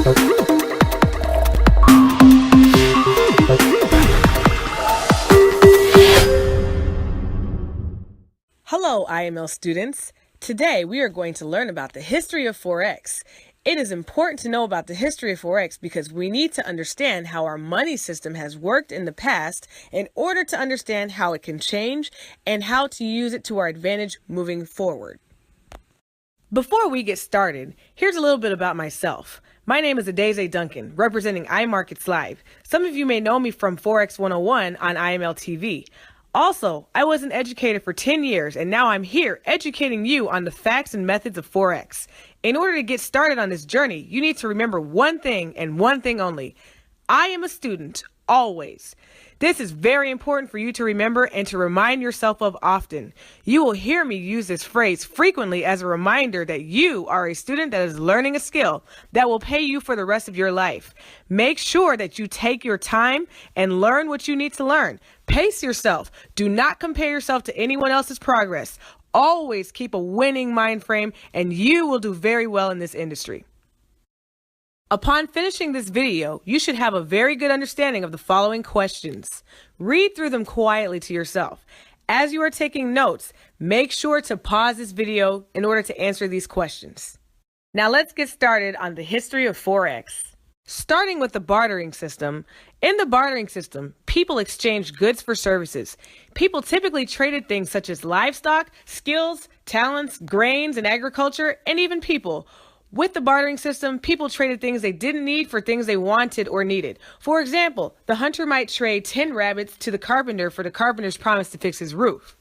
Hello, IML students. Today we are going to learn about the history of Forex. It is important to know about the history of Forex because we need to understand how our money system has worked in the past in order to understand how it can change and how to use it to our advantage moving forward. Before we get started, here's a little bit about myself. My name is Adeze Duncan, representing iMarkets Live. Some of you may know me from Forex 101 on IML TV. Also, I was an educator for 10 years, and now I'm here educating you on the facts and methods of Forex. In order to get started on this journey, you need to remember one thing and one thing only. I am a student, always. This is very important for you to remember and to remind yourself of often. You will hear me use this phrase frequently as a reminder that you are a student that is learning a skill that will pay you for the rest of your life. Make sure that you take your time and learn what you need to learn. Pace yourself. Do not compare yourself to anyone else's progress. Always keep a winning mind frame and you will do very well in this industry. Upon finishing this video, you should have a very good understanding of the following questions. Read through them quietly to yourself. As you are taking notes, make sure to pause this video in order to answer these questions. Now let's get started on the history of Forex. Starting with the bartering system. In the bartering system, people exchanged goods for services. People typically traded things such as livestock, skills, talents, grains, and agriculture, and even people. With the bartering system, people traded things they didn't need for things they wanted or needed. For example, the hunter might trade 10 rabbits to the carpenter for the carpenter's promise to fix his roof.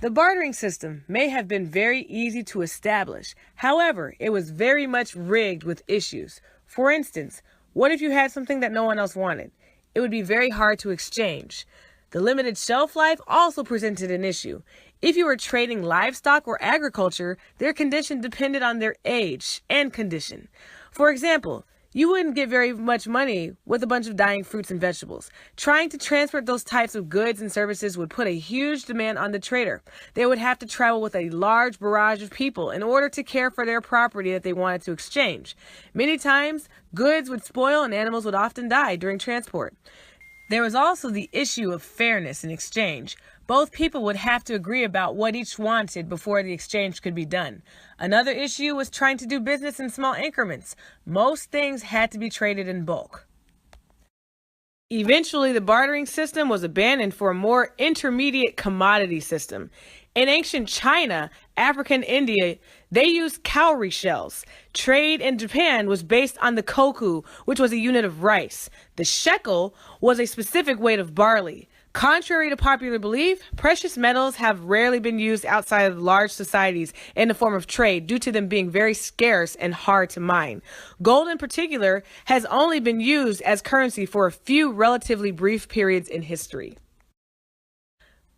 The bartering system may have been very easy to establish. However, it was very much rigged with issues. For instance, what if you had something that no one else wanted? It would be very hard to exchange. The limited shelf life also presented an issue. If you were trading livestock or agriculture, their condition depended on their age and condition. For example, you wouldn't get very much money with a bunch of dying fruits and vegetables. Trying to transport those types of goods and services would put a huge demand on the trader. They would have to travel with a large barrage of people in order to care for their property that they wanted to exchange. Many times, goods would spoil and animals would often die during transport. There was also the issue of fairness in exchange. Both people would have to agree about what each wanted before the exchange could be done. Another issue was trying to do business in small increments. Most things had to be traded in bulk. Eventually, the bartering system was abandoned for a more intermediate commodity system. In ancient China, Africa, and India, they used cowrie shells. Trade in Japan was based on the koku, which was a unit of rice. The shekel was a specific weight of barley. Contrary to popular belief, precious metals have rarely been used outside of large societies in the form of trade due to them being very scarce and hard to mine. Gold in particular has only been used as currency for a few relatively brief periods in history.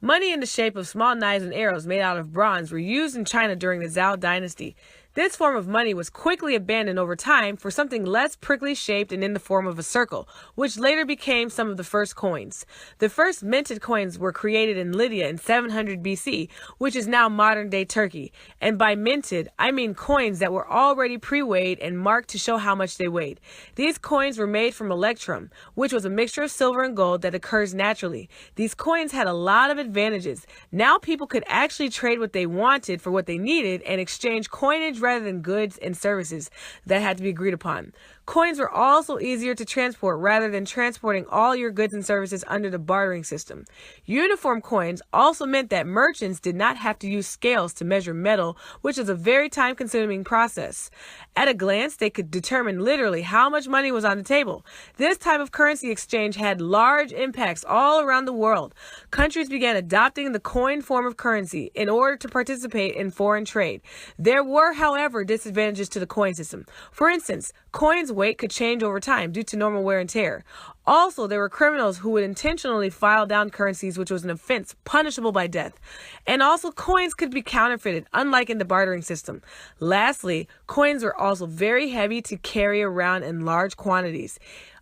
Money in the shape of small knives and arrows made out of bronze were used in China during the Zhou dynasty. This form of money was quickly abandoned over time for something less prickly shaped and in the form of a circle, which later became some of the first coins. The first minted coins were created in Lydia in 700 BC, which is now modern-day Turkey. And by minted, I mean coins that were already pre-weighed and marked to show how much they weighed. These coins were made from electrum, which was a mixture of silver and gold that occurs naturally. These coins had a lot of advantages. Now people could actually trade what they wanted for what they needed and exchange coinage rather than goods and services that had to be agreed upon. Coins were also easier to transport rather than transporting all your goods and services under the bartering system. Uniform coins also meant that merchants did not have to use scales to measure metal, which is a very time-consuming process. At a glance, they could determine literally how much money was on the table. This type of currency exchange had large impacts all around the world. Countries began adopting the coin form of currency in order to participate in foreign trade. There were, however, disadvantages to the coin system. For instance, coins' weight could change over time due to normal wear and tear. Also, there were criminals who would intentionally file down currencies, which was an offense punishable by death. And also, coins could be counterfeited, unlike in the bartering system. Lastly, coins were also very heavy to carry around in large quantities.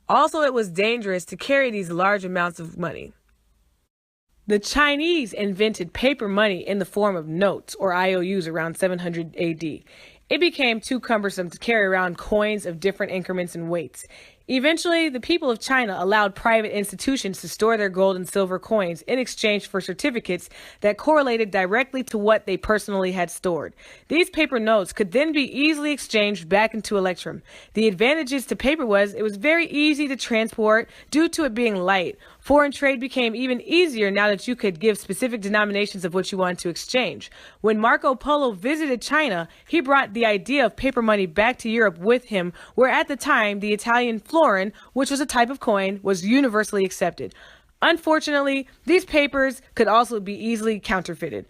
Also, it was dangerous to carry these large amounts of money. The Chinese invented paper money in the form of notes, or IOUs, around 700 AD. It became too cumbersome to carry around coins of different increments and weights. Eventually, the people of China allowed private institutions to store their gold and silver coins in exchange for certificates that correlated directly to what they personally had stored. These paper notes could then be easily exchanged back into electrum. The advantages to paper was it was very easy to transport due to it being light. Foreign trade became even easier now that you could give specific denominations of what you wanted to exchange. When Marco Polo visited China, he brought the idea of paper money back to Europe with him, where at the time the Italian florin, which was a type of coin, was universally accepted. Unfortunately, these papers could also be easily counterfeited.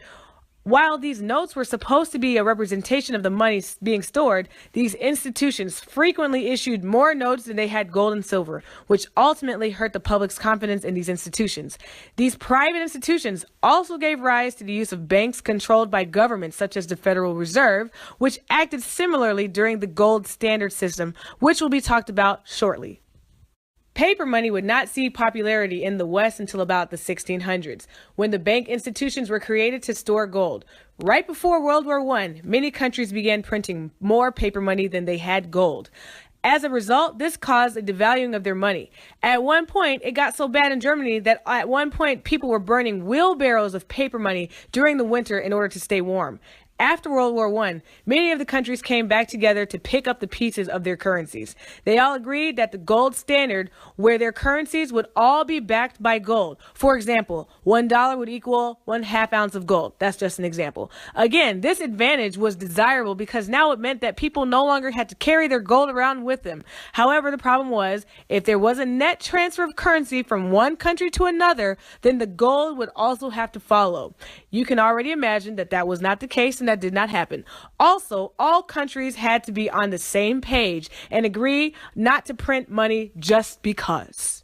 While these notes were supposed to be a representation of the money being stored, these institutions frequently issued more notes than they had gold and silver, which ultimately hurt the public's confidence in these institutions. These private institutions also gave rise to the use of banks controlled by governments such as the Federal Reserve, which acted similarly during the gold standard system, which will be talked about shortly. Paper money would not see popularity in the West until about the 1600s, when the bank institutions were created to store gold. Right before World War I, many countries began printing more paper money than they had gold. As a result, this caused a devaluing of their money. At one point, it got so bad in Germany that at one point people were burning wheelbarrows of paper money during the winter in order to stay warm. After World War I, many of the countries came back together to pick up the pieces of their currencies. They all agreed that the gold standard, where their currencies would all be backed by gold. For example, $1 would equal 1/2 ounce of gold. That's just an example. Again, this advantage was desirable because now it meant that people no longer had to carry their gold around with them. However, the problem was, if there was a net transfer of currency from one country to another, then the gold would also have to follow. You can already imagine that that was not the case, and that did not happen. Also, all countries had to be on the same page and agree not to print money just because.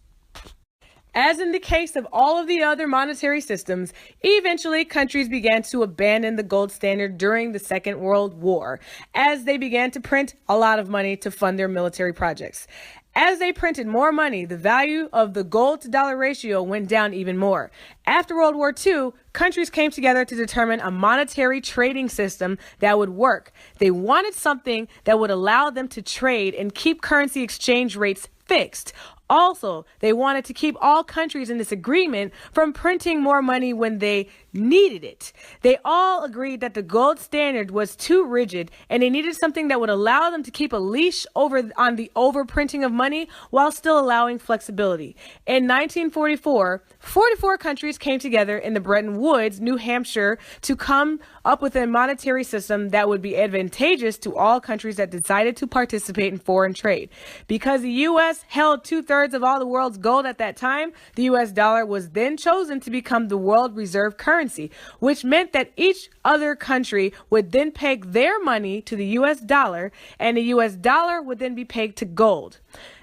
As in the case of all of the other monetary systems, eventually countries began to abandon the gold standard during the Second World War, as they began to print a lot of money to fund their military projects. As they printed more money, the value of the gold to dollar ratio went down even more. After World War II, countries came together to determine a monetary trading system that would work. They wanted something that would allow them to trade and keep currency exchange rates fixed. Also, they wanted to keep all countries in this agreement from printing more money when they needed it. They all agreed that the gold standard was too rigid and they needed something that would allow them to keep a leash on the overprinting of money while still allowing flexibility. In 1944, 44 countries came together in the Bretton Woods, New Hampshire, to come up with a monetary system that would be advantageous to all countries that decided to participate in foreign trade. Because the U.S. held 2/3 of all the world's gold at that time, the U.S. dollar was then chosen to become the world reserve currency, which meant that each other country would then peg their money to the U.S. dollar, and the U.S. dollar would then be pegged to gold.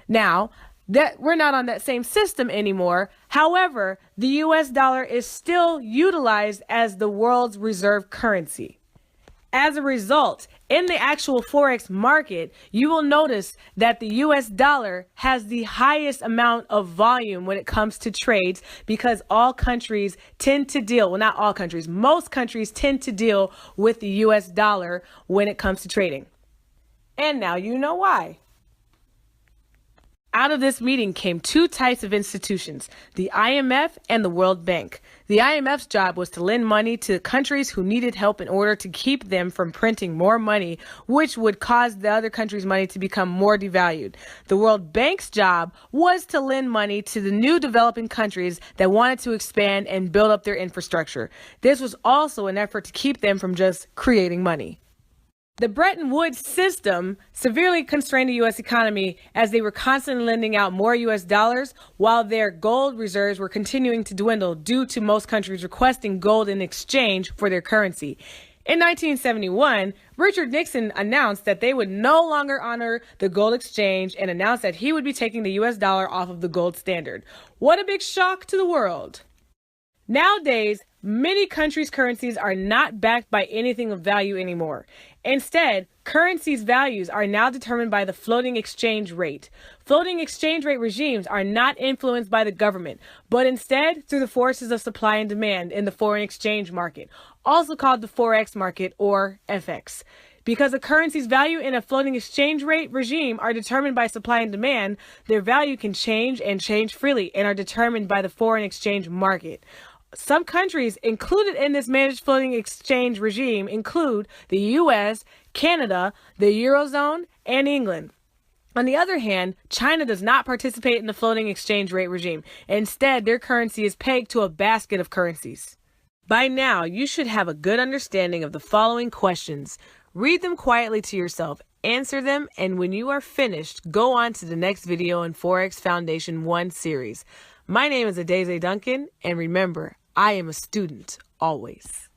Now, that we're not on that same system anymore. However, the U.S. dollar is still utilized as the world's reserve currency. As a result, in the actual Forex market, you will notice that the US dollar has the highest amount of volume when it comes to trades because all countries tend to deal, well, not all countries, most countries tend to deal with the US dollar when it comes to trading. And now you know why. Out of this meeting came two types of institutions, the IMF and the World Bank. The IMF's job was to lend money to countries who needed help in order to keep them from printing more money, which would cause the other countries' money to become more devalued. The World Bank's job was to lend money to the new developing countries that wanted to expand and build up their infrastructure. This was also an effort to keep them from just creating money. The Bretton Woods system severely constrained the U.S. economy as they were constantly lending out more U.S. dollars while their gold reserves were continuing to dwindle due to most countries requesting gold in exchange for their currency. In 1971, Richard Nixon announced that they would no longer honor the gold exchange and announced that he would be taking the U.S. dollar off of the gold standard. What a big shock to the world! Nowadays, many countries' currencies are not backed by anything of value anymore. Instead, currencies' values are now determined by the floating exchange rate. Floating exchange rate regimes are not influenced by the government, but instead through the forces of supply and demand in the foreign exchange market, also called the Forex market or FX. Because a currency's value in a floating exchange rate regime are determined by supply and demand, their value can change and change freely and are determined by the foreign exchange market. Some countries included in this managed floating exchange regime include the U.S., Canada, the Eurozone, and England. On the other hand, China does not participate in the floating exchange rate regime. Instead, their currency is pegged to a basket of currencies. By now, you should have a good understanding of the following questions. Read them quietly to yourself, answer them, and when you are finished, go on to the next video in Forex Foundation 1 series. My name is Adeze Duncan, and remember, I am a student, always.